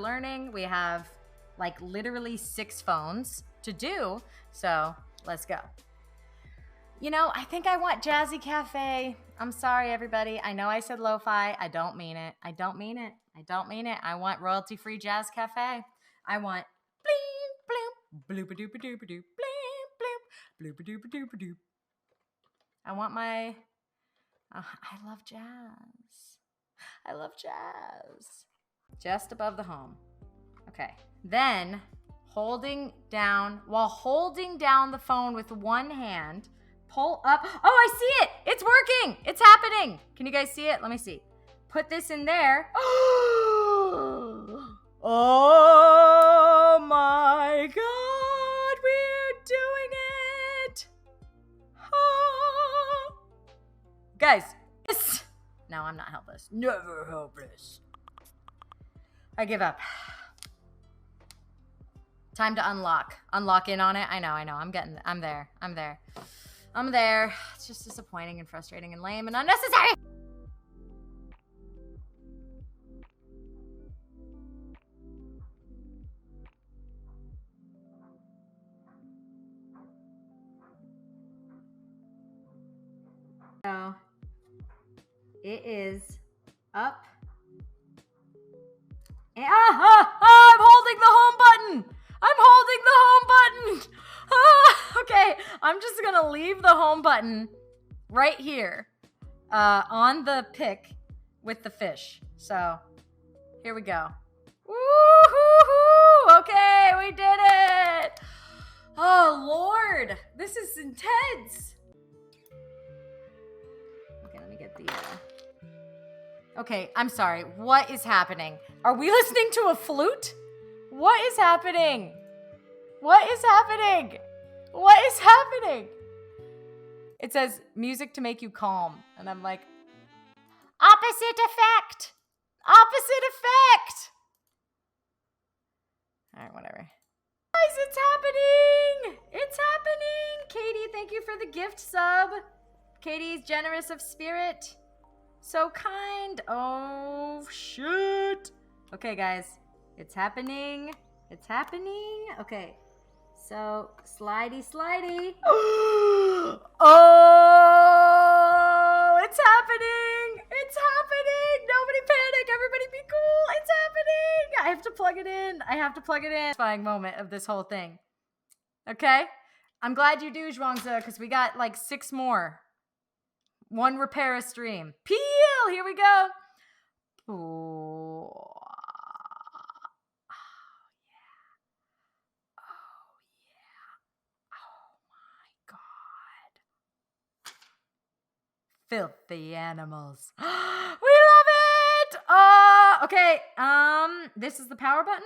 learning. We have like literally 6 phones to do. So let's go. You know, I think I want Jazzy Cafe. I'm sorry, everybody. I know I said lo-fi. I don't mean it. I don't mean it. I don't mean it. I want royalty-free Jazz Cafe. I want bleep, bloop, bloopa-doopa-doopa-doop, bleep, bloop, bloopa-doopa-doopa-doop. I want my... I love jazz. I love jazz. Just above the home. Okay. Then, while holding down the phone with one hand, pull up. Oh, I see it. It's working. It's happening. Can you guys see it? Let me see. Put this in there. Oh my God. We're doing it. Ah. Guys. No, I'm not helpless. Never helpless. I give up. Time to unlock. Unlock in on it. I know. I'm there. It's just disappointing and frustrating and lame and unnecessary. So, it is up. And, I'm holding the home button. Okay, I'm just gonna leave the home button right here on the pick with the fish. So here we go. Woo-hoo-hoo! Okay, we did it. Oh Lord, this is intense. Okay, let me get the Okay, I'm sorry. What is happening? Are we listening to a flute? What is happening? It says music to make you calm. And I'm like, opposite effect. All right, whatever. Guys, it's happening. Katie, thank you for the gift sub. Katie's generous of spirit. So kind. Oh, shit. Okay, guys. It's happening. Okay. So, slidey. Oh, it's happening. Nobody panic. Everybody be cool. It's happening. I have to plug it in. Satisfying moment of this whole thing. Okay? I'm glad you do, Zhuangzi, because we got like 6 more. 1 repair a stream. Peel! Here we go. Oh, filthy animals. We love it! Okay, this is the power button.